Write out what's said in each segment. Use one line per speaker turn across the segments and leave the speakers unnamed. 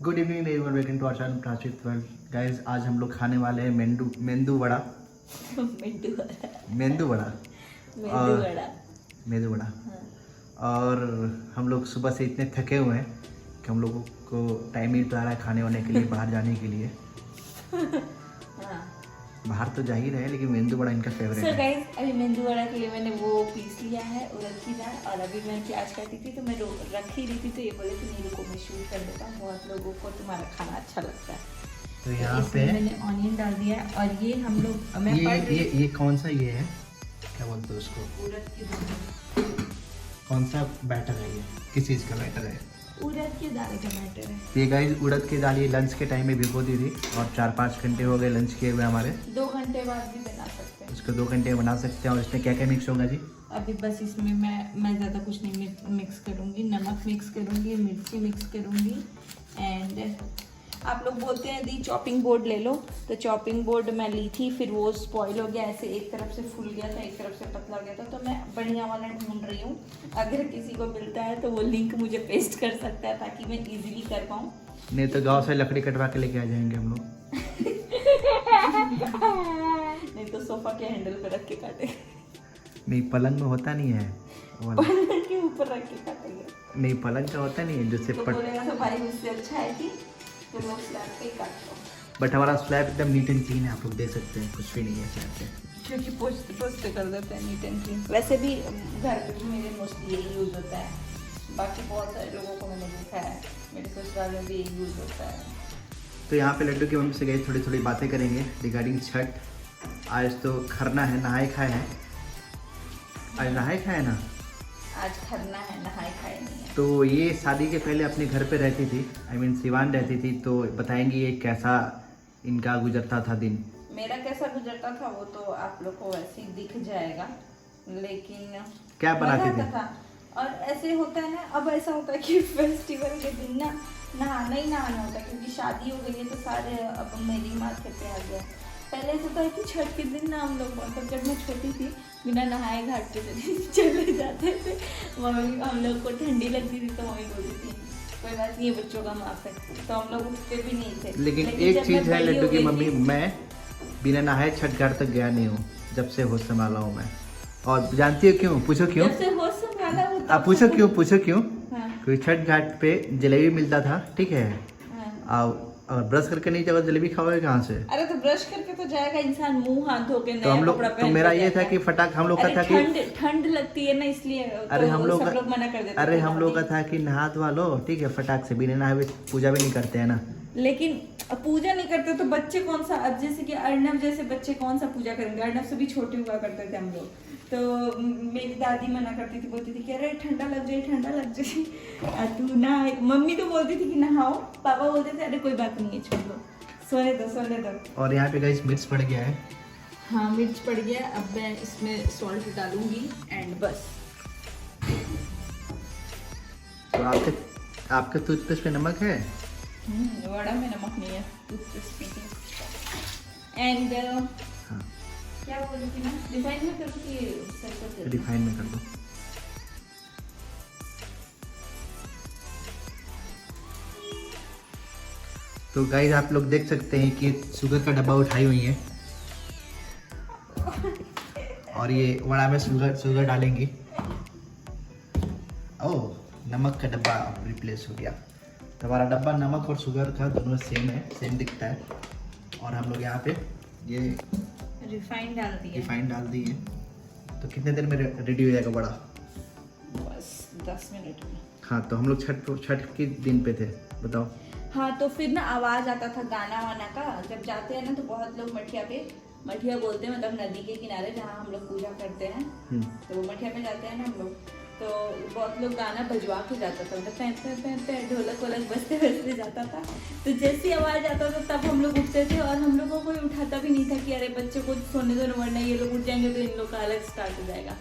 Good evening everyone, welcome to our channel Prachit world. Guys, आज हम लोग खाने वाले हैं मेंदू वड़ा।
मेंदू वड़ा।
मेंदू वड़ा
मेंदू वड़ा।
मेंदू वड़ा।
हाँ।
और हम लोग सुबह से इतने थके हुए हैं कि हम लोगों को टाइम नहीं मिल पा रहा है खाने वाने के लिए, बाहर जाने के लिए।
हाँ।
बाहर तो जा ही रहे हैं, लेकिन मेंदू वड़ा इनका फेवरेट
सो
है।
गाइस, अभी मेंदू वड़ा के लिए मैंने वो पीस लिया है उड़द की दाल, और अभी मैं प्याज काटी थी तो मैं रख ही रही थी, तो ये बोले कि नहीं रुको मैं शूट कर देता हूँ, बहुत लोगों को तुम्हारा खाना अच्छा लगता है।
तो यहाँ पे
मैंने ऑनियन डाल दिया है, और ये हम लोग
ये कौन सा ये है, क्या बोलते हैं उसको,
उड़द की दाल।
कौन सा बैटर है ये, किस चीज़ का बैटर है?
उड़द की दाल का मैटर है।
ये गाइस उड़द की दाल ये लंच के टाइम में भिगो दी थी, और 4-5 घंटे हो गए लंच किए हुए हमारे।
2 घंटे बाद भी बना सकते हैं
इसको 2 घंटे बना सकते हैं। और इसमें क्या क्या मिक्स होगा जी?
अभी बस इसमें मैं ज़्यादा कुछ नहीं मिक्स करूँगी। नमक मिक्स करूँगी, मिर्ची मिक्स करूँगी, एंड आप लोग बोलते हैं दी चॉपिंग बोर्ड ले लो, तो चॉपिंग बोर्ड मैं ली थी, फिर वो स्पॉइल हो गया, ऐसे एक तरफ से फूल गया था, एक तरफ से पतला हो गया था, तो मैं बढ़िया वाला ढूंढ रही हूँ। अगर किसी को मिलता है तो वो लिंक मुझे पेस्ट कर सकता है, ताकि मैं इजीली कर पाऊँ।
नहीं तो गांव से लकड़ी कटवा के लेके आ जाएंगे हम लोग।
नहीं तो सोफा के हैंडल पे रख के काटे।
नहीं, पलंग में होता नहीं है वो वाला।
पलंग के ऊपर रख के काटेंगे।
नहीं, पलंग का होता नहीं है जिससे
तो बोलेगा तो भाई मुझसे अच्छा है कि तुम लोग स्लैब पे ही काट लो।
बट हमारा स्लैब एकदम नीट एंड क्लीन है, आप लोग देख सकते हैं, कुछ भी नहीं है स्लैब पे।
क्योंकि पोछते पोछते कर देते हैं नीट एंड क्लीन। वैसे भी घर पे भी मेरे मोस्टली यही यूज़ होता है, बाकी बहुत सारे लोगों को मैंने देखा है, मेरे ससुराल में भी यही यूज़ होता है।
तो यहाँ पे लड्डू की मम्मी से गई थोड़ी थोड़ी बातें करेंगे रिगार्डिंग छठ। आज तो खरना है, नहाए खाए हैं। आज नहाए खाए ना?
आज खरना है, नहाए खाए नहीं है।
तो ये शादी के पहले अपने घर पे रहती थी, आई मीन सिवान रहती थी, तो बताएंगी ये कैसा इनका गुजरता था दिन।
मेरा कैसा गुजरता था वो तो आप लोग को वैसे ही दिख जाएगा, लेकिन
क्या बनाती
मजा
थी?
आता था। और ऐसे होता है ना, अब ऐसा होता है कि फेस्टिवल के दिन ना नहाना ही नहाना होता है, क्योंकि शादी हो गई है तो सारे अब मेरी माथे पे आ गया। पहले ऐसा था कि छठ के दिन ना हम लोग, मतलब जब मैं छोटी थी, बिना नहाए घाट पे चले जाते थे। मम्मी, हम लोग को ठंडी लगती थी तो मम्मी बोलती थी कोई बात नहीं है, बच्चों का माफ है, तो हम लोग उठते भी नहीं थे।
लेकिन
जब
एक
मैं
चीज़ है
बड़ी
लड्डू
हो
की
गई
मम्मी,
थी-
मैं बिना नहाए छठ घाट तक गया नहीं हूँ जब से होश संभाला हूँ मैं। और जानती हो क्यों? पूछो क्यों?
जब से होश संभाला वो तब
आप पूछो
से-
क्यों, पूछो क्यों?
हाँ,
क्योंकि छठ घाट पे जलेबी मिलता था, ठीक है।
हाँ।
और ब्रश करके नहीं जाओगे जलेबी खाओगे कहाँ से?
अरे तो ब्रश करके तो जाएगा इंसान, मुंह हाथ धो के,
तो
नया
हम लोग,
कपड़ा
तो
पहन
मेरा
के
ये था
जाएगा।
कि फटाक हम लोग का
अरे
था कि
ठंड लगती है ना, इसलिए
अरे
तो
हम लोग
सब लोग मना कर देते
अरे
थे
हम लोग का
नहाने।
था कि नहा धोवा लो, ठीक है, फटाक से, बिना नहाए हुए पूजा भी नहीं करते हैं ना।
लेकिन पूजा नहीं करते तो बच्चे कौन सा, अब जैसे कि अर्नब जैसे बच्चे कौन सा पूजा करेंगे? अर्नब से भी छोटे हुआ करते थे हम लोग, तो मेरी दादी मना करती थी, बोलती थी कि अरे ठंडा लग जाए, ठंडा लग जाए, तू ना। मम्मी तो बोलती थी कि नहाओ, पापा बोलते थे अरे कोई बात नहीं है, छोड़ दो, सोने दो, सोने दो।
और यहाँ पे गाइस मिर्च पड़ गया है।
हाँ, मिर्च पड़ गया, अब मैं इसमें सॉल्ट डालूंगी, एंड बस।
तो आपके टूथपेस्ट पे नमक है?
वड़ा में नमक नहीं है, टूथपेस्ट में। एंड
हाँ,
क्या बोल रही थी मैं? रिफाइन में करूँ कि सरसों तेल में?
रिफाइन में कर दो। तो गाइस आप लोग देख सकते हैं कि शुगर का डब्बा उठाई हुई है, और ये वड़ा में शुगर डालेंगे। ओह, नमक का डब्बा रिप्लेस हो गया। तो हमारा डब्बा नमक और शुगर का दोनों सेम है, सेम दिखता है। और हम लोग यहाँ पे ये
रिफाइन डाल दिया,
रिफाइन डाल दिए। तो कितने देर में रेडी हो जाएगा बड़ा?
बस 10 मिनट में।
हाँ, तो हम लोग छठ के दिन पे थे, बताओ।
हाँ, तो फिर ना आवाज आता था गाना वाना का, जब जाते हैं ना तो बहुत लोग मठिया बोलते हैं, मतलब नदी के किनारे जहाँ हम लोग पूजा करते हैं, तो वो मठिया में जाते हैं ना हम लोग, तो बहुत लोग गाना बजवा के जाता था, मतलब पैं पैं पैं पैं ढोलक वोलक बजते बजते जाता था। तो जैसी आवाज़ आता था तब हम लोग उठते थे, और हम लोगों को कोई उठाता भी नहीं था कि अरे बच्चे को सोने दो, वरना ये लोग उठ जाएंगे तो इन लोग का अलग स्टार्ट हो जाएगा।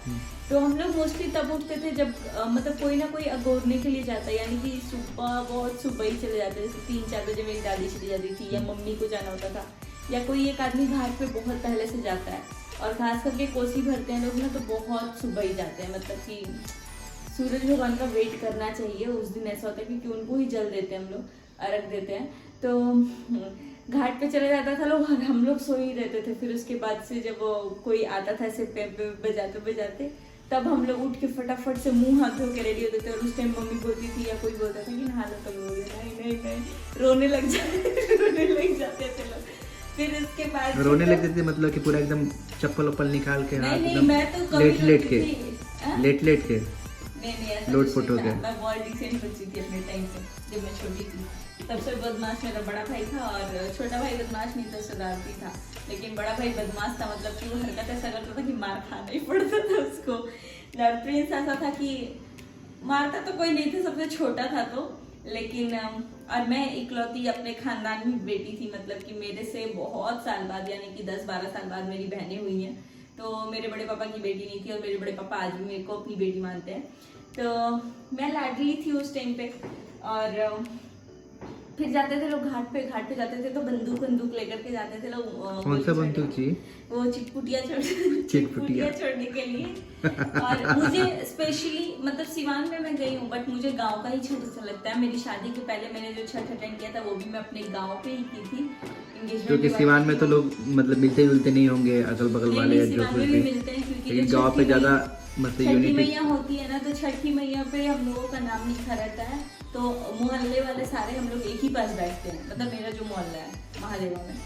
तो हम लोग मोस्टली तब उठते थे जब मतलब कोई ना कोई अगोरने के लिए जाता है, यानी कि सुबह, बहुत सुबह ही चले जाते, जैसे 3-4 बजे मेरी दादी चली जाती थी, या मम्मी को जाना होता था, या कोई एक आदमी घाट पे बहुत पहले से जाता है। और खास करके कोसी भरते हैं लोग ना, तो बहुत सुबह ही जाते हैं, मतलब कि सूरज भगवान का वेट करना चाहिए उस दिन, ऐसा होता है क्योंकि उनको ही जल देते हैं हम लोग। अर्घ देते हैं। तो घाट पे चले जाता था लोग और हम लोग सो ही रहते थे। फिर उसके बाद से जब कोई आता था ऐसे पे बजाते बजाते, तब हम लोग उठ के फटाफट से मुंह हाथ धो के रेडी होते थे। और उस टाइम मम्मी बोलती थी या कोई बोलता था कि नहा लो, तो हो गया, नहीं रोने लग जाते थे लोग। फिर उसके बाद
रोने लगते थे मतलब कि पूरा एकदम चप्पल वप्पल निकाल के हाथ
नहीं,
एकदम
मैं तो
लेट लेट के
नहीं ऐसा
लोट
कुछ
फोटो
नहीं
के।
था। मैं बहुत डिसेंट बच्ची थी अपने टाइम पे, जब मैं छोटी थी। सबसे बदमाश मेरा बड़ा भाई था और छोटा भाई बदमाश नहीं था, शरारती था। लेकिन बड़ा भाई बदमाश था, मतलब कि वो हरकत ऐसा करता था कि मार खाना ही पड़ता था उसको। प्रिंस ऐसा था कि मारता तो कोई नहीं था, सबसे छोटा था तो। लेकिन और मैं इकलौती अपने खानदान में बेटी थी, मतलब कि मेरे से बहुत साल बाद, यानी कि 10-12 साल बाद मेरी बहनें हुई हैं। तो मेरे बड़े पापा की बेटी नहीं थी और मेरे बड़े पापा आज भी मेरे को अपनी बेटी मानते हैं। तो मैं लाडली थी उस टाइम पे। और फिर जाते थे लोग घाट पे जाते थे तो बंदूक लेकर के जाते थे लोग।
कौन सा बंदूक जी?
वो चिटपुटिया छोड़ने के लिए। और मुझे स्पेशली मतलब सिवान में मैं गई हूँ, बट मुझे गांव का ही छठ अच्छा लगता है। मेरी शादी के पहले मैंने जो छठ अटेंड किया था वो भी मैं अपने गांव पे ही की थी।
क्योंकि सिवान में तो लोग मतलब मिलते जुलते नहीं होंगे, अगल बगल वाले या जो कुछ भी, लेकिन गाँव पे ज्यादा मतलब
छठी मैया होती है ना, तो छठी मैया पे हम लोगों का नाम लिखा रहता है। तो मोहल्ले वाले सारे हम लोग एक ही पास बैठते हैं, मतलब मेरा जो मोहल्ला है महादेवा में।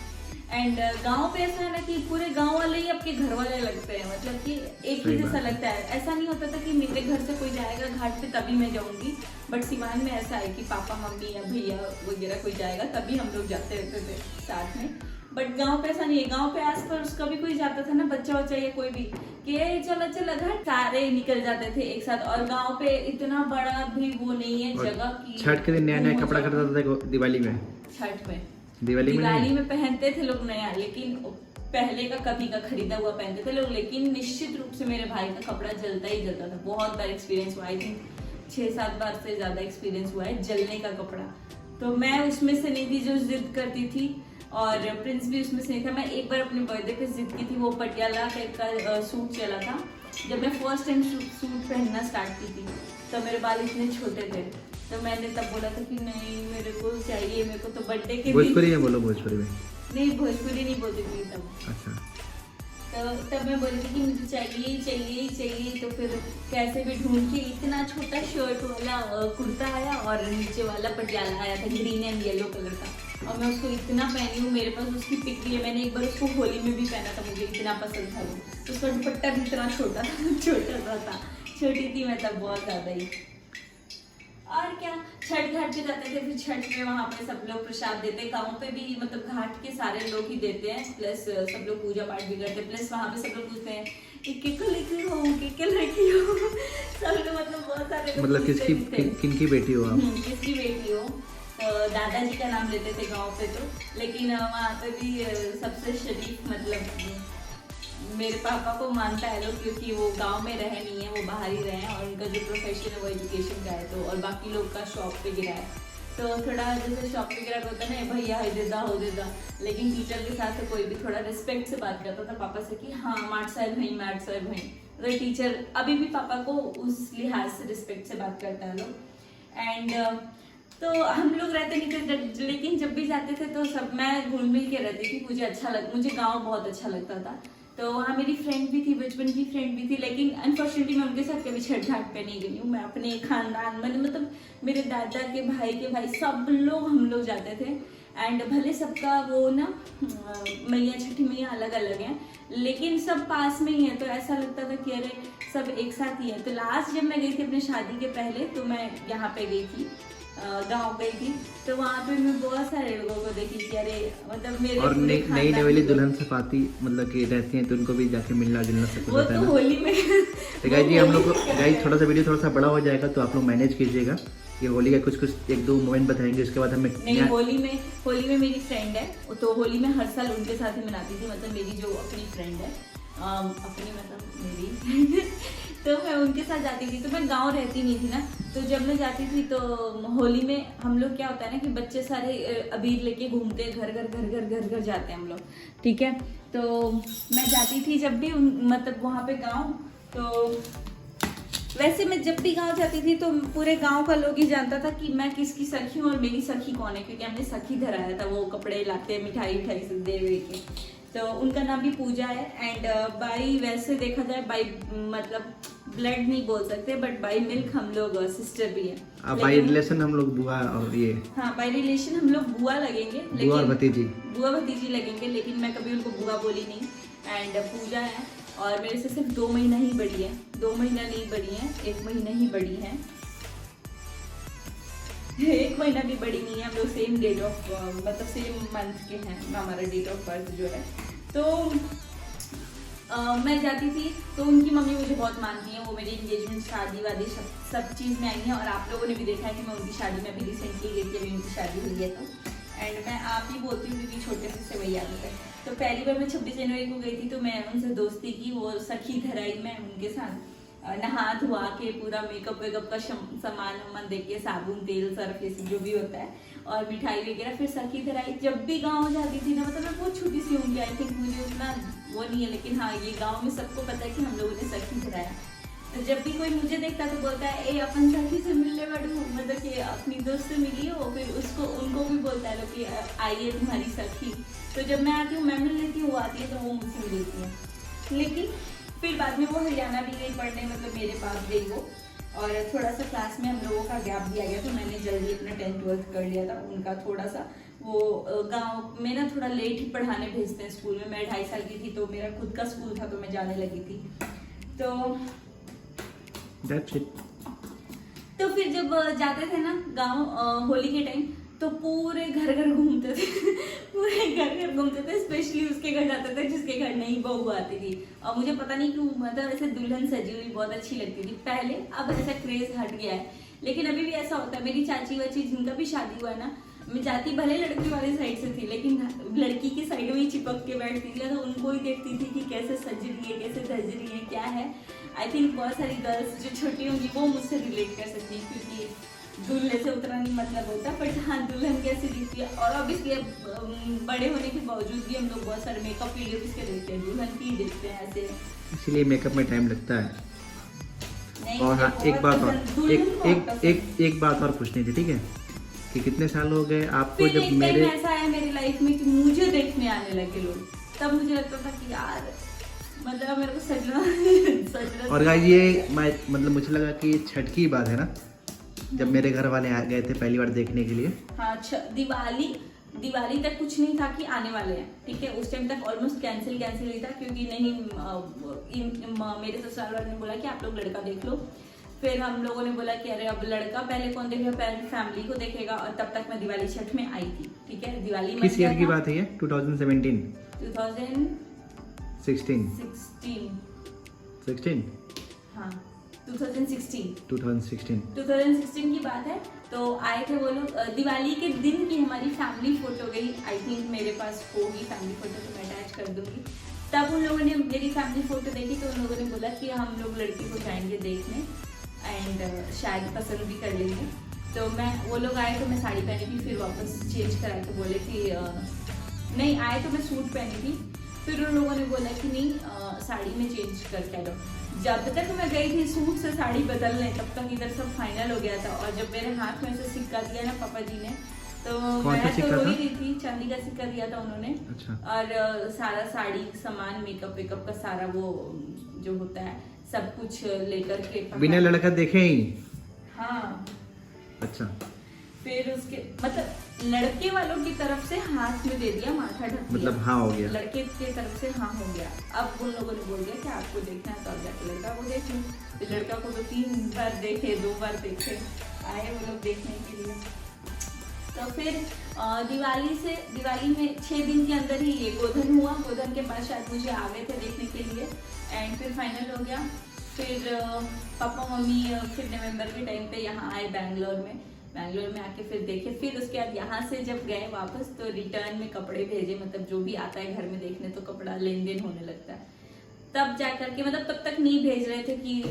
एंड गांव पे ऐसा है ना कि पूरे गांव वाले ही आपके घर वाले लगते हैं, मतलब कि एक ही जैसा लगता है। ऐसा नहीं होता था कि मेरे घर से कोई जाएगा घाट पे तभी मैं जाऊंगी, बट सिवान में ऐसा है कि पापा मम्मी या भैया वगैरह कोई जाएगा तभी हम लोग जाते रहते थे साथ में। बट गांव पे ऐसा नहीं है। गांव पे आस पास कभी कोई जाता था ना, बच्चा बच्चा या कोई भी, कि चलो चलो घाट, सारे निकल जाते थे एक साथ। और गांव पे इतना बड़ा भी वो नहीं है जगह की।
छठ के दिन नया नया कपड़ा खरीदता था दिवाली में।
छठ में
दिवाली
में पहनते थे लोग नया, लेकिन पहले का कभी का खरीदा हुआ पहनते थे लोग। लेकिन निश्चित रूप से मेरे भाई का कपड़ा जलता ही जलता था। बहुत बार एक्सपीरियंस हुआ, आई थिंक 6-7 बार से ज्यादा एक्सपीरियंस हुआ है जलने का कपड़ा। तो मैं उसमें से नहीं थी जो जिद करती थी, और प्रिंस भी उसमें से नहीं था। मैं एक बार अपने बर्थडे पे जिद की थी, वो पटियाला टाइप का सूट चला था। जब मैं फर्स्ट टाइम सूट पहनना स्टार्ट की थी तो मेरे बाल इतने छोटे थे, तो मैंने तब बोला था कि नहीं मेरे को चाहिए, मेरे को तो बर्थडे के
भोजपुरी में बोलो। भोजपुरी में
नहीं, भोजपुरी नहीं बोलती थी तब।
अच्छा।
तो तब मैं बोली थी कि मुझे चाहिए। तो फिर कैसे भी ढूंढ के इतना छोटा शर्ट वाला कुर्ता आया और नीचे वाला पटियाला आया था ग्रीन एंड येलो कलर का, और मैं उसको इतना पहनी हूँ। मेरे पास उसकी पिक भी है, मैंने एक बार उसको होली में भी पहना था, मुझे इतना पसंद था वो। उसका दुपट्टा भी इतना छोटा सा था, छोटी थी मैं तब बहुत ज्यादा ही। और क्या, छठ घाट पे जाते थे। फिर छठ में वहाँ पे सब लोग प्रसाद देते, गाँव पे भी मतलब घाट के सारे लोग ही देते हैं, प्लस सब लोग पूजा पाठ भी करते हैं। प्लस वहाँ पे सब लोग पूछते हैं के को लड़की हो, के लड़की हो, सब लोग मतलब बहुत सारे लोग
मतलब किनकी बेटी हो आप?
किसकी बेटी हो। तो दादाजी का नाम लेते थे गाँव पे तो। लेकिन वहाँ पे भी सबसे शरीफ मतलब मेरे पापा को मानता है लोग, क्योंकि वो गांव में रहे नहीं है, वो बाहर ही रहे हैं, और उनका जो प्रोफेशन है वो एजुकेशन का है। तो और बाकी लोग का शॉप पे गिरा है, तो थोड़ा जैसे शॉप पे गिरा होता है ना, भैया हो देदा। लेकिन टीचर के साथ कोई भी थोड़ा रिस्पेक्ट से बात करता था पापा से कि हाँ मार्ट साहब भाई। तो टीचर अभी भी पापा को उस लिहाज से रिस्पेक्ट से बात करता है लोग। एंड तो हम लोग रहते नहीं थे, लेकिन जब भी जाते थे तो सब मैं घुल मिल के रहती थी। मुझे गाँव बहुत अच्छा लगता था। तो वहाँ मेरी फ्रेंड भी थी, बचपन की फ्रेंड भी थी, लेकिन अनफॉर्चुनेटली मैं उनके साथ कभी छठ घाट पे नहीं गई हूँ। मैं अपने खानदान में मतलब मेरे दादा के भाई सब लोग हम लोग जाते थे। एंड भले सबका वो ना मैया छठी मैया अलग अलग हैं, लेकिन सब पास में ही है, तो ऐसा लगता था कि अरे सब एक साथ ही है। तो लास्ट जब मैं गई थी अपने शादी के पहले, तो मैं यहाँ पे गई थी, गांव गई थी। तो वहाँ पे मैं बहुत सारे लोगों को देखी कि अरे मतलब मेरे
और नई नवेली दुल्हन से पाती मतलब कि रहती हैं, तो उनको भी जाके मिलना जुलना सब कुछ होता है ना।
होली में
तो गाइस जी हम लोग गाइस थोड़ा सा वीडियो थोड़ा सा बड़ा हो जाएगा, तो आप लोग मैनेज कीजिएगा। ये होली का कुछ 1-2 मोमेंट बताएंगे, उसके बाद हमें
नहीं। होली में मेरी फ्रेंड है, तो होली में हर साल उनके साथ ही मनाती थी। मतलब मेरी जो अपनी फ्रेंड है, अपनी मतलब मेरी तो मैं उनके साथ जाती थी। तो मैं गांव रहती नहीं थी ना, तो जब मैं जाती थी तो होली में हम लोग क्या होता है ना कि बच्चे सारे अबीर लेके घूमते, घर जाते हैं हम लोग, ठीक है। तो मैं जाती थी जब भी मतलब वहाँ पे गांव, तो वैसे मैं जब भी गांव जाती थी तो पूरे गांव का लोग ही जानता था कि मैं किसकी सखी हूँ और मेरी सखी कौन है, क्योंकि हमने सखी धराया था। वो कपड़े लाते, मिठाई उठाई से दे हुए के, तो उनका नाम भी पूजा है। एंड बाई वैसे देखा जाए बाई मतलब ब्लड नहीं बोल सकते, बट बाई मिल्क हम लोग सिस्टर भी है।
बाई रिलेशन हम लोग बुआ और ये,
हाँ बाई रिलेशन हम लोग बुआ लगेंगे,
बुआ और भतीजी,
बुआ भतीजी लगेंगे, लेकिन मैं कभी उनको बुआ बोली नहीं। एंड पूजा है और मेरे से सिर्फ 2 महीना ही बड़ी है, 2 महीना नहीं बड़ी है, 1 महीना ही बड़ी है। 1 महीना भी बड़ी नहीं है। हम लोग सेम डेट ऑफ मतलब सेम मंथ के हैं, हमारा डेट ऑफ बर्थ जो है। तो मैं जाती थी तो उनकी मम्मी मुझे बहुत मानती हैं। वो मेरी एंगेजमेंट, शादी वादी सब चीज़ में आई हैं और आप लोगों ने भी देखा है कि मैं उनकी शादी में अभी रिसेंटली गई थी, अभी उनकी शादी हुई है। तो एंड मैं आप ही बोलती हूँ क्योंकि छोटे से वही आदत है। तो पहली बार मैं 26 जनवरी को गई थी तो मैं उनसे दोस्ती की, वो सखी धराई मैं उनके साथ, नहा धुआ के पूरा मेकअप वेकअप का सामान वामान दे के, साबुन तेल सर्फ ये सब जो भी होता है और मिठाई वगैरह, फिर सखी धराई। जब भी गाँव जाती थी ना, मतलब मैं बहुत छोटी सी होंगी, आई थिंक मुझे उतना वो नहीं है, लेकिन हाँ ये गाँव में सबको पता है कि हम लोगों ने सखी धराया। तो जब भी कोई मुझे देखता तो बोलता है ए अपन सखी से मिलने बढ़ू, मतलब कि अपनी दोस्त से मिली हो। फिर उसको उनको भी बोलता है लोग कि आइए तुम्हारी सखी। तो जब मैं आती हूँ, मैं मिल लेती हूँ, वो आती है तो वो मुझसे मिल लेती है। लेकिन फिर बाद में वो हरियाणा भी गई पढ़ने, मतलब मेरे पास गई वो, और थोड़ा सा क्लास में हम लोगों का गैप दिया गया, तो मैंने जल्दी अपना 10th 12th कर लिया था। उनका थोड़ा सा वो गांव में ना थोड़ा लेट ही पढ़ाने भेजते हैं स्कूल में। मैं 2.5 साल की थी तो मेरा खुद का स्कूल था तो मैं जाने लगी थी। तो
That's it.
तो फिर जब जाते थे ना गांव होली के टाइम, तो पूरे घर घर घूमते थे पूरे घर घर घूमते थे। स्पेशली उसके घर जाते थे जिसके घर नई बहू आती थी, और मुझे पता नहीं क्यों मतलब ऐसे दुल्हन सजी हुई बहुत अच्छी लगती थी पहले। अब ऐसा क्रेज हट गया है, लेकिन अभी भी ऐसा होता है। मेरी चाची वाची जिनका भी शादी हुआ है ना, मैं जाती भले लड़की वाली साइड से थी, लेकिन लड़की की साइड में ही चिपक के बैठती थी, तो उनको ही देखती थी कि कैसे सज रही है, कैसे धज रही है, क्या है। आई थिंक बहुत सारी गर्ल्स जो छोटी होंगी वो मुझसे रिलेट कर सकती हैं, क्योंकि दूल्हे से उतना नहीं मतलब होता, बट हाँ दुल्हन कैसे दिखती है। और ऑब्वियसली बड़े होने के बावजूद भी हम लोग बहुत सारे मेकअप वीडियो किसके देखते हैं, दुल्हन की देखते हैं ऐसे,
इसलिए मेकअप में टाइम लगता है।
नहीं।
और हाँ एक बात और, एक बात और पूछनी थी, ठीक है, कि कितने साल हो गए आपको जब मेरे
ऐसा है मेरी लाइफ में कि मुझे देखने आने लगे लोग, तब मुझे लगता था कि यार मतलब मेरे को सजना
और गाइस ये मतलब मुझे लगा कि ये छठ की बात है ना, जब मेरे घर वाले आ गए थे पहली बार देखने के लिए।
हाँ दिवाली तक कुछ नहीं था कि आने वाले हैं, ठीक है। उस टाइम तक ऑलमोस्ट कैंसिल ही था, क्योंकि नहीं मेरे ससुराल वाले ने बोला कि आप लोग लड़का देख लो। फिर हम लोगों ने बोला कि अरे अब लड़का पहले कौन देखेगा, पहले फैमिली को देखेगा। और तब तक मैं दिवाली छठ में आई थी, ठीक है। दिवाली
किस ईयर की बात है ये? 2017 2016
हाँ 2016 की बात है। तो आए थे वो लोग, दिवाली के दिन की हमारी फैमिली फोटो गई, आई थिंक मेरे पास होगी फैमिली फोटो, तो मैं अटैच कर दूंगी। तब उन लोगों ने मेरी फैमिली फोटो देखी तो उन लोगों ने बोला कि हम लोग लड़की को जाएंगे देखने एंड शायद पसंद भी कर लेंगे। तो वो लोग आए तो मैं साड़ी पहनी थी, फिर वापस चेंज कराए तो बोले कि नहीं, आए तो मैं सूट पहनी थी, फिर उन लोगों ने बोला कि नहीं साड़ी में चेंज करके लो। जब तक मैं गई थी सूट से साड़ी बदलने, तब तक इधर सब फाइनल हो गया था। और जब मेरे हाथ में से सिक्का दिया ना पापा जी ने, तो मैं तो रो ही रही थी। चांदी का सिक्का दिया था उन्होंने। अच्छा। और सारा साड़ी सामान मेकअप वेकअप का सारा वो जो होता है सब कुछ लेकर के,
बिना लड़का देखे ही।
हाँ
अच्छा।
फिर उसके मतलब लड़के वालों की तरफ से हाथ में दे दिया, माथा ढक दिया,
मतलब हाँ हो गया।
लड़के की तरफ से हाँ हो गया। अब उन लोगों ने बोल दिया कि आपको देखना है तो अब जाके लड़का को देख लो। तो लड़का को तो 3 बार देखे, 2 बार देखे, आए वो लोग देखने के लिए। तो फिर दिवाली में 6 दिन के अंदर ही ये गोधन हुआ। गोधन के बाद शायद मुझे आ गए थे देखने के लिए एंड फिर फाइनल हो गया। फिर पापा मम्मी फिर नवंबर के टाइम पे यहाँ आए बैंगलोर में आके फिर देखे। फिर उसके बाद यहाँ से जब गए वापस तो रिटर्न में कपड़े भेजे, मतलब जो भी आता है घर में देखने तो कपड़ा लेन देन होने लगता है। तब जा करके मतलब तब तक नहीं भेज रहे थे कि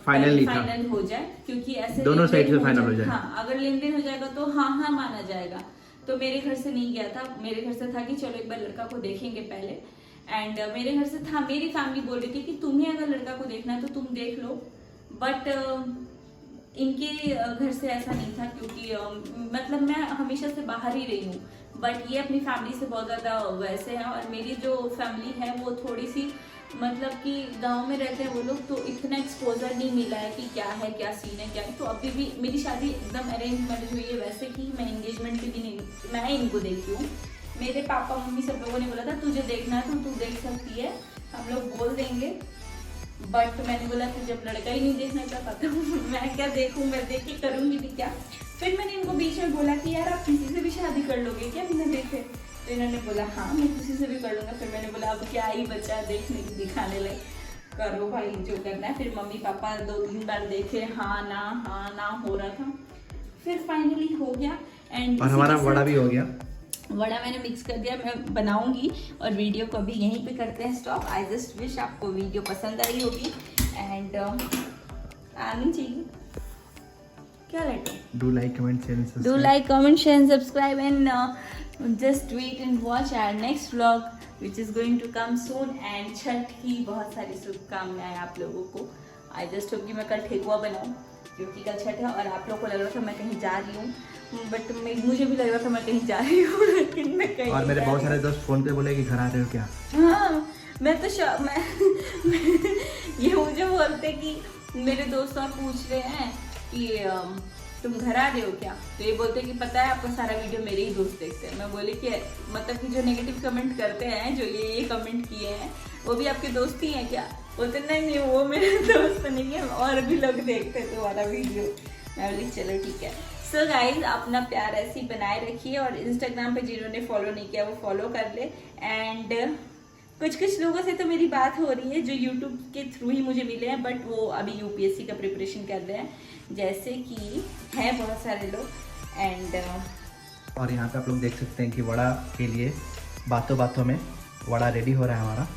फाइनल हो जाए, क्योंकि ऐसे
दोनों साइड से फाइनल हो जाए।
हाँ, अगर लेन देन हो जाएगा तो हाँ माना जाएगा। तो मेरे घर से नहीं गया था, मेरे घर से था कि चलो एक बार लड़का को देखेंगे पहले। एंड मेरे घर से था, मेरी फैमिली बोल रही थी कि तुम्हें अगर लड़का को देखना है तो तुम देख लो, बट इनके घर से ऐसा नहीं था, क्योंकि मतलब मैं हमेशा से बाहर ही रही हूँ, बट ये अपनी फैमिली से बहुत ज़्यादा वैसे हैं। और मेरी जो फैमिली है वो थोड़ी सी मतलब कि गांव में रहते हैं वो लोग, तो इतना एक्सपोजर नहीं मिला है कि क्या है, क्या सीन है, क्या है। तो अभी भी मेरी शादी एकदम अरेंज मैरिज हुई है, वैसे कि मैं एंगेजमेंट पे भी नहीं, मैं इनको देखी हूँ। मेरे पापा मम्मी सब लोगों ने बोला था तुझे देखना है तो तू देख सकती है, हम लोग बोल देंगे। बट मैंने बोला कि जब लड़का ही नहीं देखना चाहता तो मैं क्या देखूँ, मैं देख के करूँगी भी क्या। फिर मैंने इनको बीच में बोला कि यार आप किसी से भी शादी कर लोगे क्या बिना देखे? तो इन्होंने बोला हाँ मैं किसी से भी कर लूँगा। फिर मैंने बोला अब क्या ही बचा देखने की, दिखाने लगे, करो भाई जो करना है। फिर मम्मी पापा 2-3 बार देखे, हाँ ना हो रहा था, फिर फाइनली हो गया। एंड
और हमारा वड़ा भी हो गया।
वड़ा मैंने मिक्स कर दिया, मैं बनाऊंगी और वीडियो को अभी यहीं पे करते हैं स्टॉप। आई जस्ट विश आपको वीडियो पसंद आई होगी एंड आनी चाहिए। क्या letter?
Do like comment share and
Do like, comment, share and subscribe and just wait and watch our next vlog which is going to come soon। and Chhath की बहुत सारी शुभकामनाएं आप लोगों को। आई जस्ट होप कि मैं कल ठेकुआ बनाऊं, क्योंकि कल छठ है। और आप लोगों को लग रहा था मैं कहीं जा रही हूँ, बट मुझे भी लग रहा था मैं कहीं जा रही हूँ, लेकिन मैं कहीं। और
मेरे बहुत सारे दोस्त फोन पे बोले कि घर आ रहे हो क्या?
हाँ मैं तो मैं ये मुझे बोलते कि मेरे दोस्त और पूछ रहे हैं कि तुम घर आ रहे हो क्या? तो ये बोलते हैं कि पता है आपका सारा वीडियो मेरे ही दोस्त देखते हैं। मैं बोली कि मतलब कि जो नेगेटिव कमेंट करते हैं, जो ये कमेंट किए हैं, वो भी आपके दोस्त ही हैं क्या? बोलते नहीं वो मेरे दोस्त नहीं है, और भी लोग देखते हैं तुम्हारा वीडियो। मैं बोली चलो ठीक है। सो गाइज अपना प्यार ऐसे ही बनाए रखिए, और इंस्टाग्राम पे जिन्होंने फॉलो नहीं किया वो फॉलो कर ले। एंड कुछ लोगों से तो मेरी बात हो रही है जो यूट्यूब के थ्रू ही मुझे मिले हैं, बट वो अभी यूपीएससी का प्रिपरेशन कर रहे हैं, जैसे कि है बहुत सारे लोग। एंड
और यहाँ पे आप लोग देख सकते हैं कि वड़ा के लिए बातों बातों में वड़ा रेडी हो रहा है हमारा।